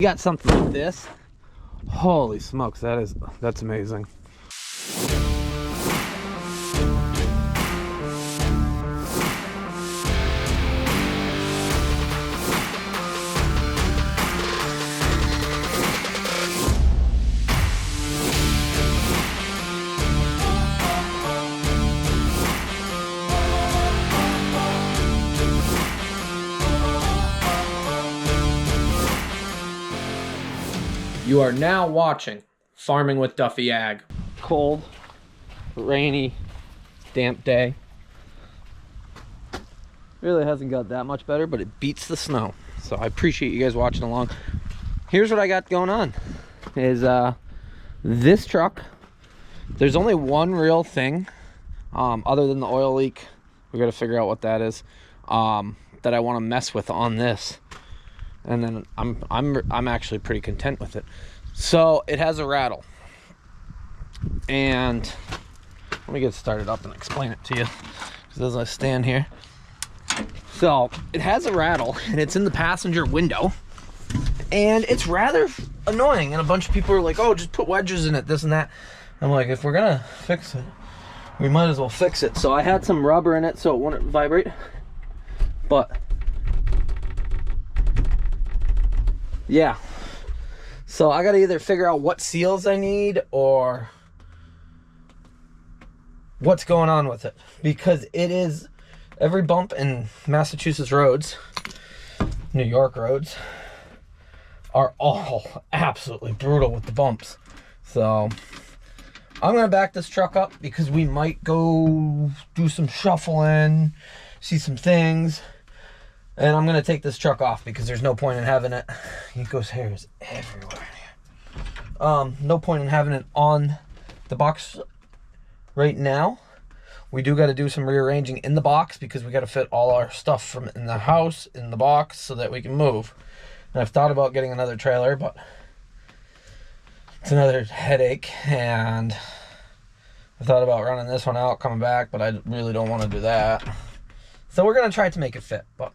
You got something like this. Holy smokes, that's amazing. You are now watching Farming with Duffy Ag. Cold, rainy, damp day. Really hasn't got that much better, but it beats the snow. So I appreciate you guys watching along. Here's what I got going on. Is this truck, there's only one real thing other than the oil leak. We got to figure out what that is, that I want to mess with on this. And then I'm actually pretty content with it. So it has a rattle, and let me get started up and explain it to you, because as I stand here, so it has a rattle and it's in the passenger window, and it's rather annoying. And a bunch of people are like, "Oh, just put wedges in it, this and that." I'm like, if we're gonna fix it, we might as well fix it. So I had some rubber in it so it wouldn't vibrate, but yeah, so I gotta either figure out what seals I need or what's going on with it, because it is, every bump in Massachusetts roads, New York roads, are all absolutely brutal with the bumps. So I'm gonna back this truck up because we might go do some shuffling, see some things. And I'm gonna take this truck off because there's no point in having it. It goes hairs everywhere in here. No point in having it on the box right now. We do got to do some rearranging in the box because we got to fit all our stuff from in the house in the box so that we can move. And I've thought about getting another trailer, but it's another headache. And I thought about running this one out, coming back, but I really don't want to do that. So we're gonna try to make it fit, but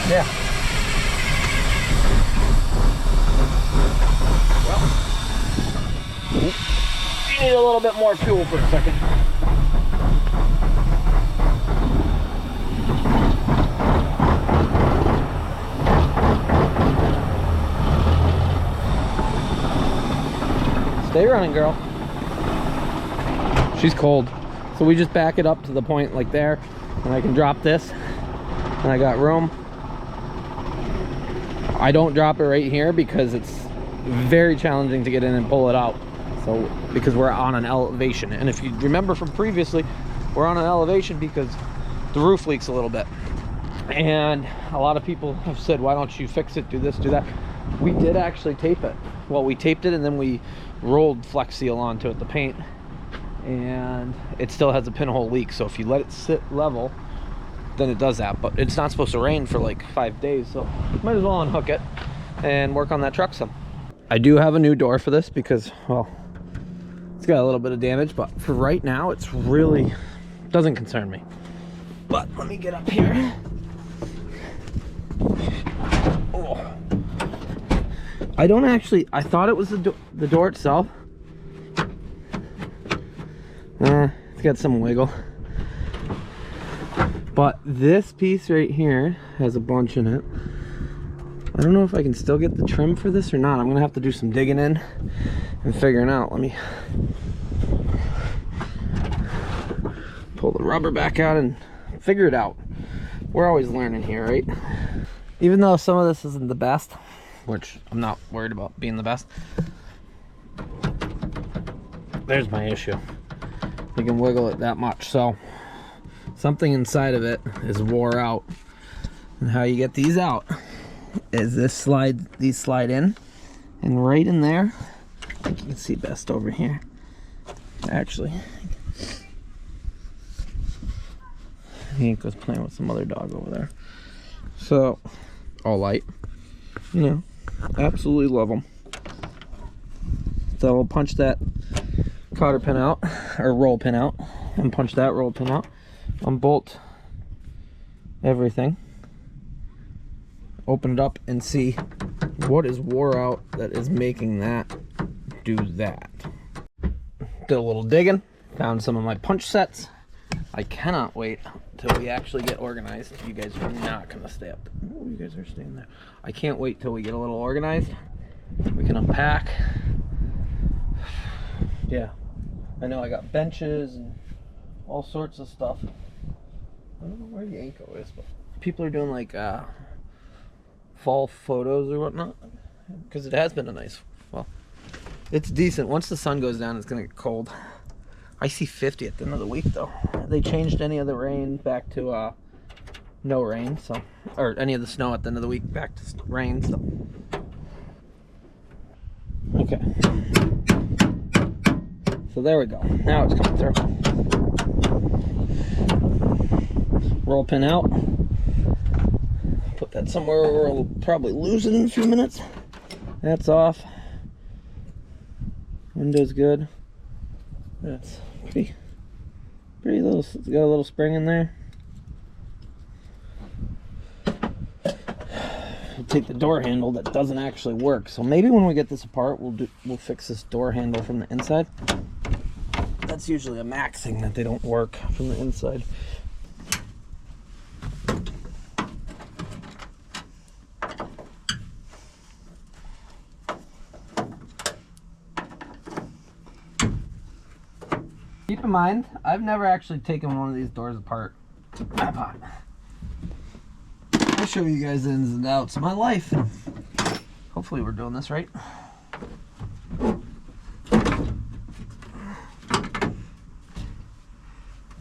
yeah. Well, you need a little bit more fuel for a second. Stay running, girl. She's cold. So we just back it up to the point like there, and I can drop this, and I got room. I don't drop it right here because it's very challenging to get in and pull it out. So because we're on an elevation, and if you remember from previously, we're on an elevation because the roof leaks a little bit. And a lot of people have said, why don't you fix it, do this, do that. We did actually tape it. Well, we taped it and then we rolled Flex Seal onto it, the paint, and it still has a pinhole leak. So if you let it sit level, then it does that. But it's not supposed to rain for like 5 days, so might as well unhook it and work on that truck some. I do have a new door for this because, well, it's got a little bit of damage, but for right now it's really doesn't concern me. But let me get up here. Oh. I don't actually, I thought it was the door itself. It's got some wiggle. But this piece right here has a bunch in it. I don't know if I can still get the trim for this or not. I'm gonna have to do some digging in and figuring out. Let me pull the rubber back out and figure it out. We're always learning here, right? Even though some of this isn't the best, which I'm not worried about being the best, there's my issue. You can wiggle it that much, so something inside of it is wore out. And how you get these out is these slide in, and right in there, I think you can see best over here. Actually, Hank was playing with some other dog over there. So, all light, you know, absolutely love them. So we'll punch that cotter pin out, or roll pin out, and punch that roll pin out, unbolt everything, open it up and see what is wore out that is making that do that. Did a little digging, found some of my punch sets. I cannot wait till we actually get organized. You guys are not gonna stay up. Oh, you guys are staying there. I can't wait till we get a little organized. We can unpack. Yeah, I know I got benches and all sorts of stuff. I don't know where Yanko is, but people are doing like fall photos or whatnot, because it has been a nice, well, it's decent. Once the sun goes down, it's gonna get cold. I see 50 at the end of the week though. They changed any of the rain back to no rain, so, or any of the snow at the end of the week back to rain, so. Okay. So there we go. Now it's coming through. Roll pin out. Put that somewhere where we'll probably lose it in a few minutes. That's off. Window's good. That's pretty little. It's got a little spring in there. We'll take the door handle that doesn't actually work. So maybe when we get this apart, we'll fix this door handle from the inside. That's usually a Mack thing that they don't work from the inside. Keep in mind, I've never actually taken one of these doors apart. I'll show you guys the ins and outs of my life. Hopefully we're doing this right.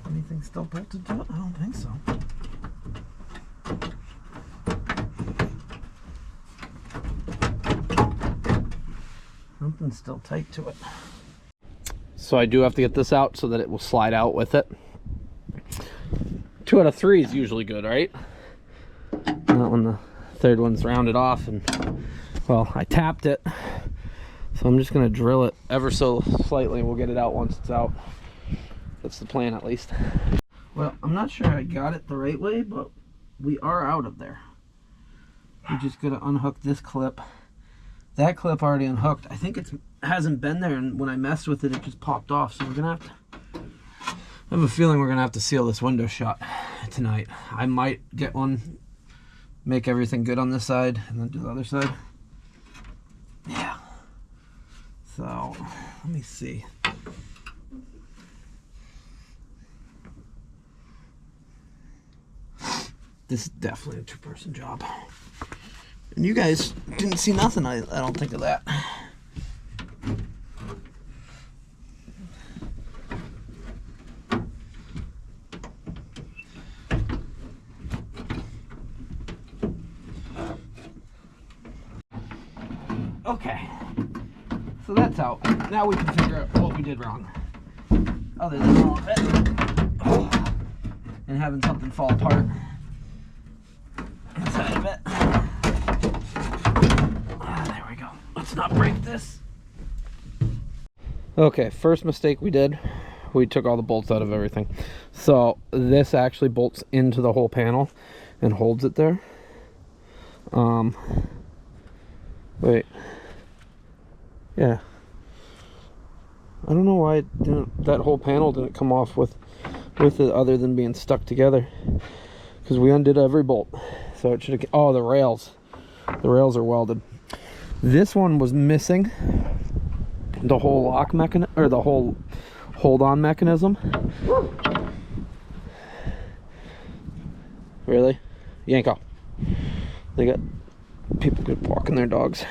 Anything still bolted to it? I don't think so. Something's still tight to it. So I do have to get this out so that it will slide out with it. 2 out of 3 is usually good, right? Not when the third one's rounded off, and well, I tapped it. So I'm just gonna drill it ever so slightly. We'll get it out once it's out. That's the plan, at least. Well, I'm not sure I got it the right way, but we are out of there. We just gotta unhook this clip. That clip already unhooked. I think it hasn't been there, and when I messed with it, it just popped off. So we're gonna have to, I have a feeling we're gonna have to seal this window shut tonight. I might get one, make everything good on this side, and then do the other side. Yeah. So, let me see. This is definitely a 2-person job. And you guys didn't see nothing, I don't think of that. Okay, so that's out. Now we can figure out what we did wrong. Other than all of it. And having something fall apart inside of it. There we go. Let's not break this. Okay, first mistake we did, we took all the bolts out of everything. So this actually bolts into the whole panel and holds it there. Wait. Yeah. I don't know why that whole panel didn't come off with it other than being stuck together. Because we undid every bolt. So it should have, oh, the rails. The rails are welded. This one was missing the whole lock mechanism, or the whole hold-on mechanism. Really? Yanko. They got people walking their dogs.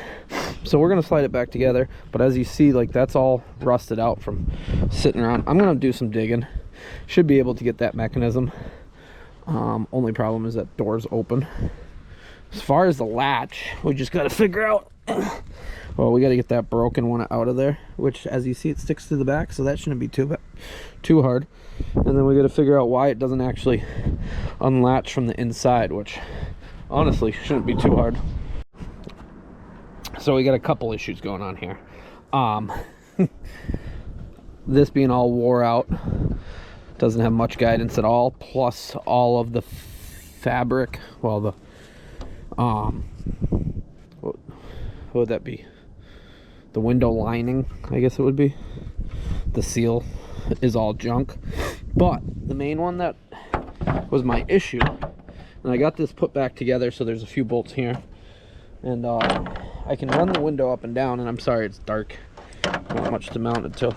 So we're gonna slide it back together, but as you see, like, that's all rusted out from sitting around. I'm gonna do some digging. Should be able to get that mechanism. Only problem is that door's open. As far as the latch, we just gotta figure out, well, we gotta get that broken one out of there, which, as you see, it sticks to the back, so that shouldn't be too hard. And then we gotta figure out why it doesn't actually unlatch from the inside, which honestly shouldn't be too hard. So we got a couple issues going on here. This being all wore out, doesn't have much guidance at all, plus all of the fabric, well, the What would that be? The window lining, I guess it would be. The seal is all junk. But the main one that was my issue, and I got this put back together, so there's a few bolts here, and I can run the window up and down, and I'm sorry it's dark, not much to mount it to.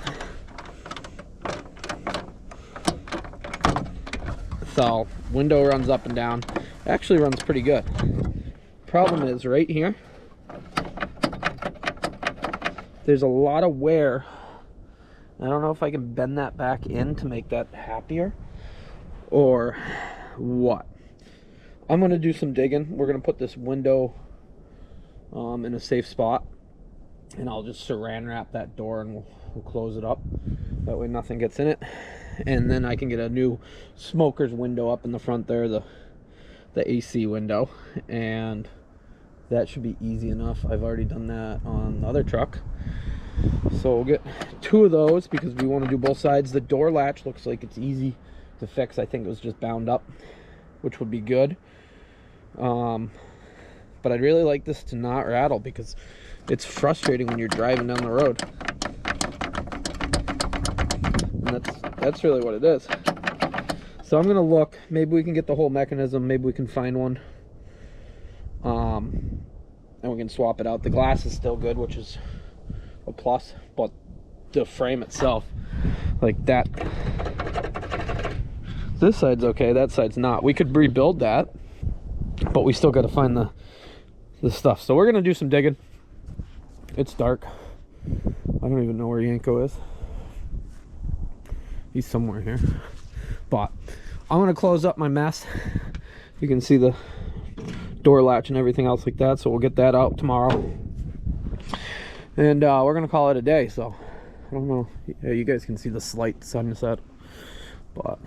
So window runs up and down, actually runs pretty good. Problem is right here, there's a lot of wear. I don't know if I can bend that back in to make that happier or what. I'm gonna do some digging. We're gonna put this window in a safe spot, and I'll just saran wrap that door, and we'll close it up. That way nothing gets in it. And then I can get a new smoker's window up in the front there, the AC window, and that should be easy enough. I've already done that on the other truck. So we'll get 2 of those because we want to do both sides. The door latch looks like it's easy to fix. I think it was just bound up, which would be good. But I'd really like this to not rattle because it's frustrating when you're driving down the road. And that's really what it is. So I'm gonna look, maybe we can get the whole mechanism, maybe we can find one, and we can swap it out. The glass is still good, which is a plus, but the frame itself, like that, this side's okay, that side's not. We could rebuild that, but we still got to find the stuff. So we're gonna do some digging. It's dark. I don't even know where Yanko is. He's somewhere here, but I'm gonna close up my mess. You can see the door latch and everything else like that, so we'll get that out tomorrow, and we're gonna call it a day. So I don't know, yeah, you guys can see the slight sunset, but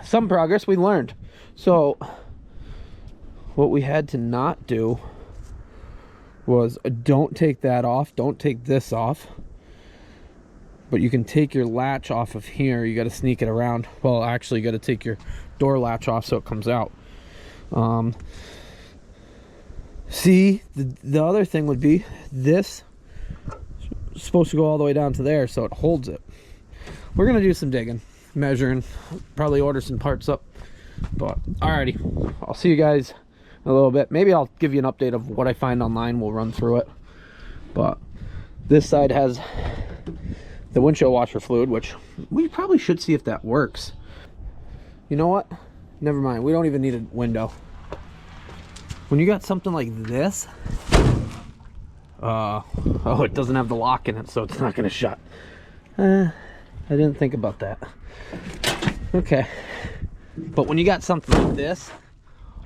some progress we learned. So what we had to not do was don't take that off, don't take this off, but you can take your latch off of here. You got to sneak it around. Well, actually, you got to take your door latch off so it comes out. See, the other thing would be this is supposed to go all the way down to there, so it holds it. We're gonna do some digging, measuring, probably order some parts up. But alrighty, I'll see you guys in a little bit. Maybe I'll give you an update of what I find online. We'll run through it. But this side has the windshield washer fluid, which we probably should see if that works. You know what? Never mind. We don't even need a window. When you got something like this, oh, it doesn't have the lock in it, so it's not going to shut. I didn't think about that. Okay. But when you got something like this,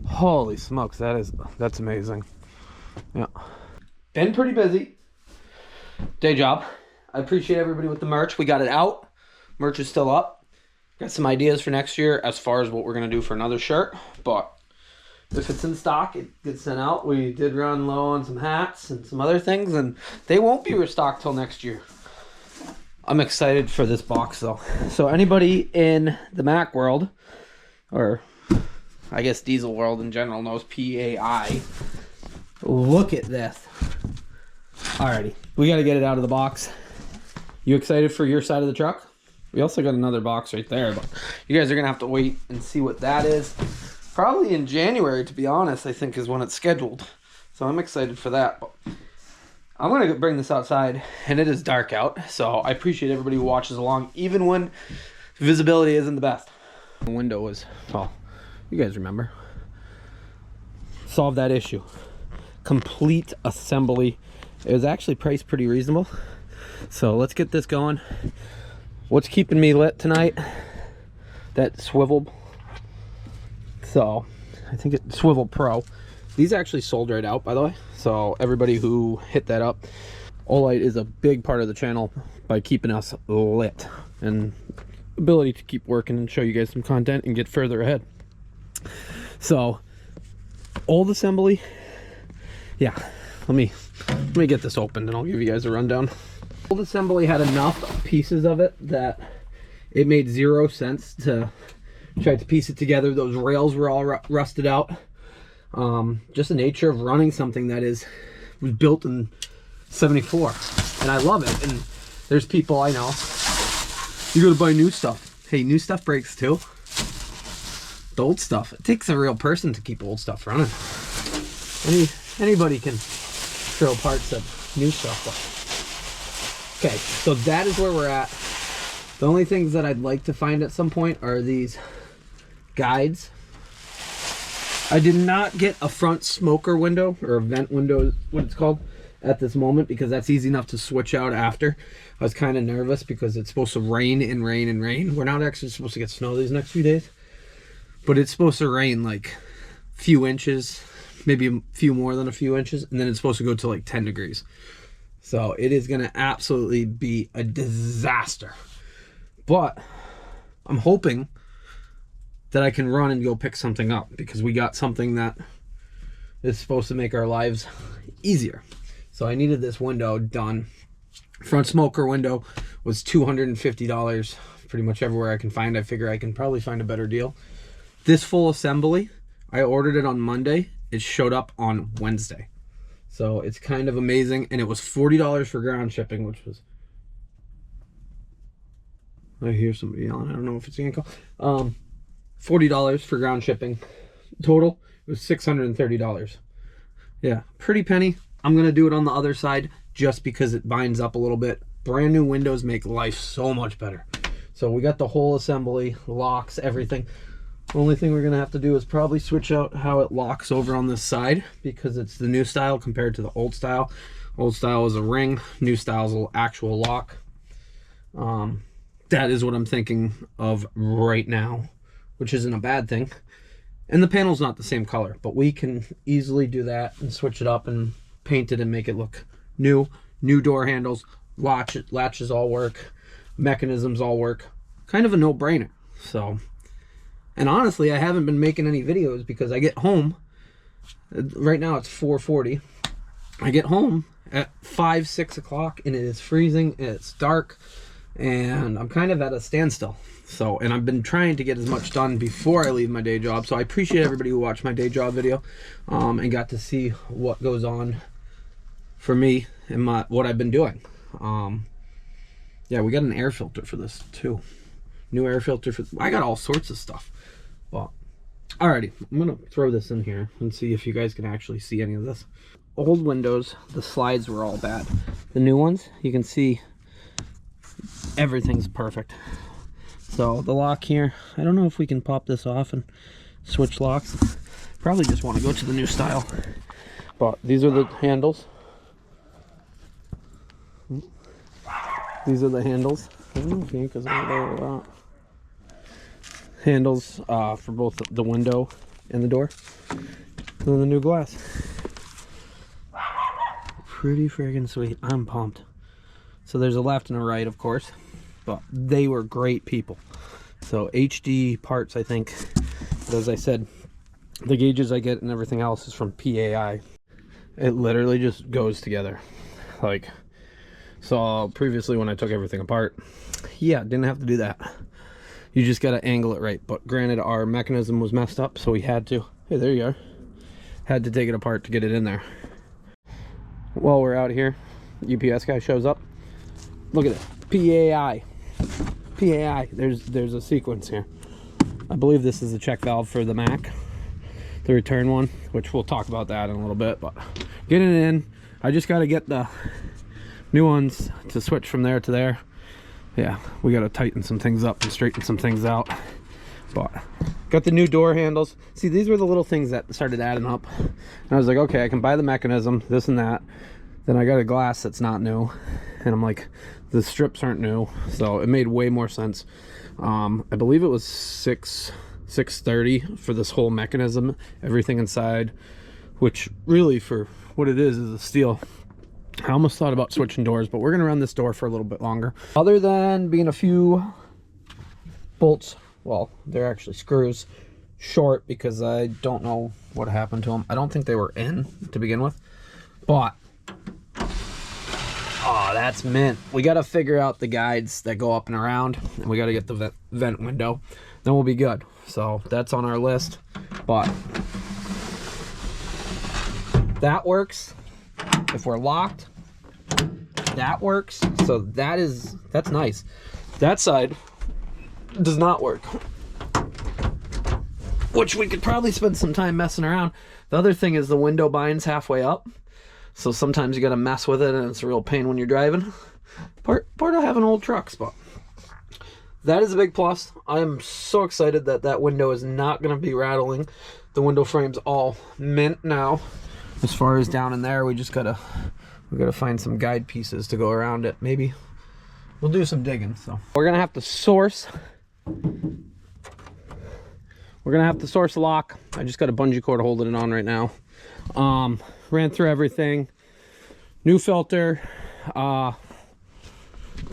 holy smokes, that's amazing. Yeah. Been pretty busy. Day job. I appreciate everybody with the merch. We got it out. Merch is still up. Got some ideas for next year as far as what we're going to do for another shirt. But if it's in stock, it gets sent out. We did run low on some hats and some other things, and they won't be restocked till next year. I'm excited for this box, though. So anybody in the Mack world, or I guess diesel world in general, knows PAI. Look at this. Alrighty, we got to get it out of the box. You excited for your side of the truck? We also got another box right there, but you guys are going to have to wait and see what that is. Probably in January, to be honest, I think is when it's scheduled. So I'm excited for that. But I'm going to bring this outside, and it is dark out. So I appreciate everybody who watches along, even when visibility isn't the best. The window was, well, you guys remember. Solve that issue. Complete assembly. It was actually priced pretty reasonable. So let's get this going. What's keeping me lit tonight? That swivel. So I think it's Swivel Pro. These actually sold right out, by the way. So everybody who hit that up, Olight is a big part of the channel by keeping us lit and ability to keep working and show you guys some content and get further ahead. So old assembly. Yeah, let me get this opened and I'll give you guys a rundown. Old assembly had enough pieces of it that it made 0 sense to try to piece it together. Those rails were all rusted out. Just the nature of running something that was built in 74, and I love it. And there's people I know, you gotta buy new stuff. Hey, new stuff breaks too. The old stuff, it takes a real person to keep old stuff running. Anybody can throw parts of new stuff up. Okay, so that is where we're at. The only things that I'd like to find at some point are these guides. I did not get a front smoker window, or a vent window is what it's called, at this moment, because that's easy enough to switch out after. I was kind of nervous because it's supposed to rain and rain and rain. We're not actually supposed to get snow these next few days, but it's supposed to rain like a few inches, maybe a few more than a few inches, and then it's supposed to go to like 10 degrees. So it is going to absolutely be a disaster. But I'm hoping that I can run and go pick something up, because we got something that is supposed to make our lives easier. So I needed this window done. Front smoker window was $250 pretty much everywhere I can find. I figure I can probably find a better deal. This full assembly, I ordered it on Monday. It showed up on Wednesday. So it's kind of amazing. And it was $40 for ground shipping, which was... I hear somebody yelling. I don't know if it's gonna call. $40 for ground shipping. Total, it was $630. Yeah, pretty penny. I'm gonna do it on the other side just because it binds up a little bit. Brand new windows make life so much better. So we got the whole assembly, locks, everything. The only thing we're gonna have to do is probably switch out how it locks over on this side, because it's the new style compared to the old style. Old style is a ring, new style is an actual lock. That is what I'm thinking of right now, which isn't a bad thing. And the panel's not the same color, but we can easily do that and switch it up and paint it and make it look new. New door handles, latches all work, mechanisms all work. Kind of a no-brainer. So, and honestly, I haven't been making any videos because I get home. Right now it's 4:40. I get home at 5, 6 o'clock and it is freezing and it's dark and I'm kind of at a standstill. So, and I've been trying to get as much done before I leave my day job. So I appreciate everybody who watched my day job video and got to see what goes on for me and what I've been doing. Yeah, we got an air filter for this too. New air filter for, I got all sorts of stuff. Well, alrighty, I'm gonna throw this in here and see if you guys can actually see any of this. Old windows, the slides were all bad. The new ones, you can see everything's perfect. So the lock here, I don't know if we can pop this off and switch locks. Probably just want to go to the new style. But these are the handles. These are the handles. I don't know if Yanka's over there or not. Handles for both the window and the door. And then the new glass. Pretty friggin' sweet. I'm pumped. So there's a left and a right, of course. But they were great people. So HD parts, I think. But as I said, the gauges I get and everything else is from PAI. It literally just goes together. Like, so previously when I took everything apart, yeah, didn't have to do that. You just got to angle it right. But granted, our mechanism was messed up, so we had to. Hey, there you are. Had to take it apart to get it in there. While we're out here, UPS guy shows up. Look at it. PAI. PAI. There's a sequence here. I believe this is the check valve for the Mack, the return one, which we'll talk about that in a little bit. But getting it in, I just got to get the new ones to switch from there to there. Yeah, we got to tighten some things up and straighten some things out. But got the new door handles. See, these were the little things that started adding up. And I was like, okay, I can buy the mechanism, this and that. Then I got a glass that's not new. And I'm like, the strips aren't new. So it made way more sense. I believe it was $630 for this whole mechanism, everything inside, which really for what it is a steal. I almost thought about switching doors, but we're gonna run this door for a little bit longer. Other than being a few bolts, well, they're actually screws short because I don't know what happened to them. I don't think they were in to begin with, but oh, that's mint. We got to figure out the guides that go up and around, and we got to get the vent window. Then we'll be good. So that's on our list. But That works. If we're locked, that works. So that's nice. That side does not work, which we could probably spend some time messing around. The other thing is the window binds halfway up, so sometimes you gotta mess with it, and it's a real pain when you're driving. Part of having old trucks, but that is a big plus. I am so excited that that window is not gonna be rattling. The window frame's all mint now. As far as down in there, we gotta find some guide pieces to go around it. Maybe we'll do some digging. So we're gonna have to source. We're gonna have to source a lock. I just got a bungee cord holding it on right now. Ran through everything. New filter. The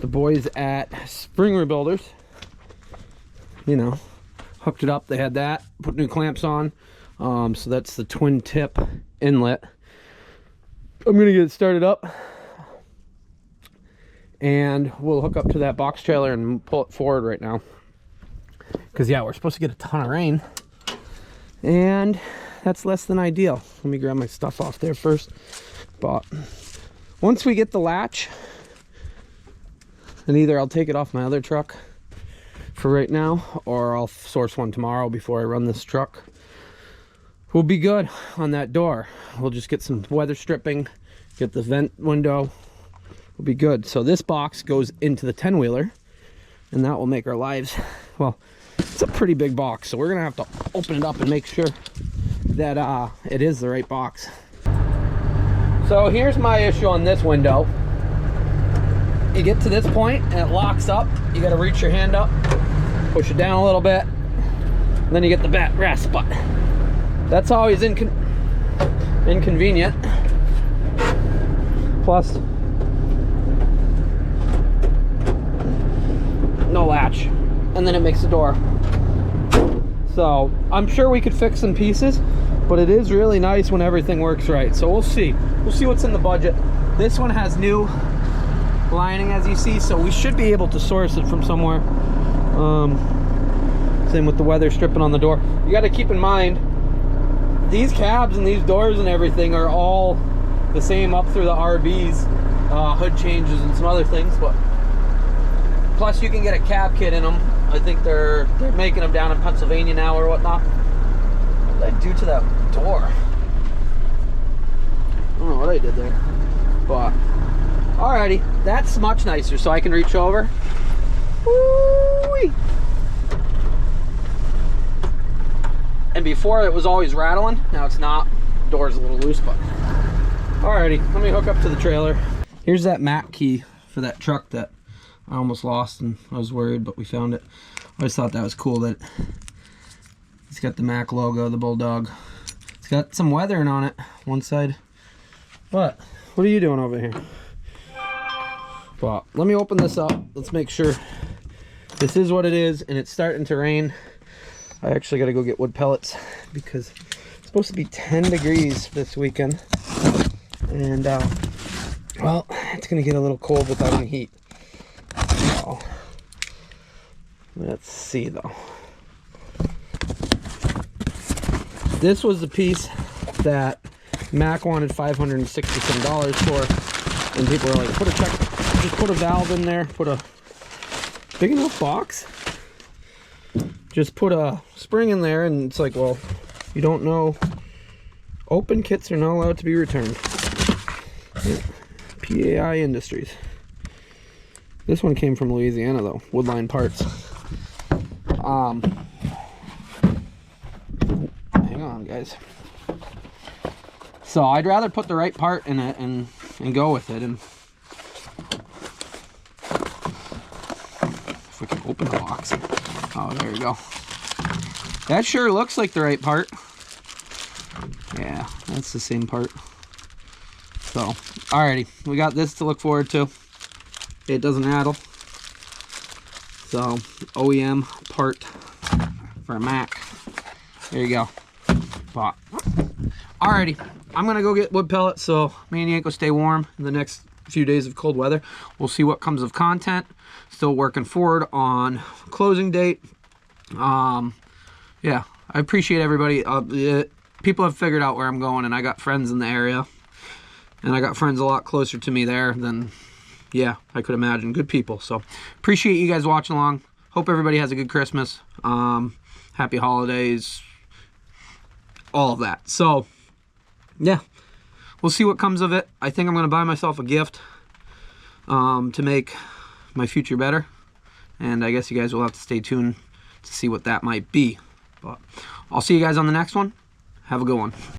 boys at Spring Rebuilders, you know, hooked it up. They had that. Put new clamps on. So that's the twin tip inlet. I'm gonna get it started up, and we'll hook up to that box trailer and pull it forward right now. Because yeah, we're supposed to get a ton of rain, and that's less than ideal. Let me grab my stuff off there first. But once we get the latch, and either I'll take it off my other truck for right now, or I'll source one tomorrow before I run this truck, we'll be good on that door. We'll just get some weather stripping, get the vent window, we'll be good. So this box goes into the 10-wheeler, and that will make our lives, well, it's a pretty big box, so we're gonna have to open it up and make sure that it is the right box. So here's my issue on this window. You get to this point and it locks up. You got to reach your hand up, push it down a little bit, and then you get the back rest. But that's always inconvenient. Plus, no latch, and then it makes the door. So I'm sure we could fix some pieces, but it is really nice when everything works right. So we'll see. We'll see what's in the budget. This one has new lining, as you see, so we should be able to source it from somewhere. Same with the weather stripping on the door. You got to keep in mind, these cabs and these doors and everything are all the same up through the RBs, hood changes and some other things. But plus you can get a cab kit in them. I think they're making them down in Pennsylvania now or whatnot. What did I do to that door? I don't know what I did there, but alrighty, that's much nicer, so I can reach over. Woo-wee. And before it was always rattling, now it's not. Door's a little loose, but alrighty, let me hook up to the trailer. Here's that Mack key for that truck that I almost lost, and I was worried, but we found it. I just thought that was cool that it's got the Mack logo, the Bulldog. It's got some weathering on it, one side. What are you doing over here? But let me open this up. Let's make sure this is what it is, and it's starting to rain. I actually got to go get wood pellets because it's supposed to be 10 degrees this weekend, and well, it's gonna get a little cold without any heat. So let's see though. This was the piece that Mack wanted $560 for, and people were like, put a check, just put a valve in there, put a big enough box, just put a spring in there. And it's like, well, you don't know, open kits are not allowed to be returned. PAI Industries. This one came from Louisiana though, Woodline Parts. Hang on guys. So I'd rather put the right part in it and go with it. And if we can open the box. Oh, there you go. That sure looks like the right part. Yeah, that's the same part. So, alrighty, we got this to look forward to. It doesn't rattle. So, OEM part for a Mack. There you go. But, alrighty, I'm gonna go get wood pellets so me and Yanko stay warm in the next few days of cold weather. We'll see what comes of content. Still working forward on closing date. Yeah, I appreciate everybody. people have figured out where I'm going, and I got friends in the area, and I got friends a lot closer to me there than, yeah, I could imagine. Good people. So appreciate you guys watching along. Hope everybody has a good Christmas. Happy holidays, all of that. So yeah, we'll see what comes of it. I think I'm going to buy myself a gift to make my future better, and I guess you guys will have to stay tuned to see what that might be. But I'll see you guys on the next one. Have a good one.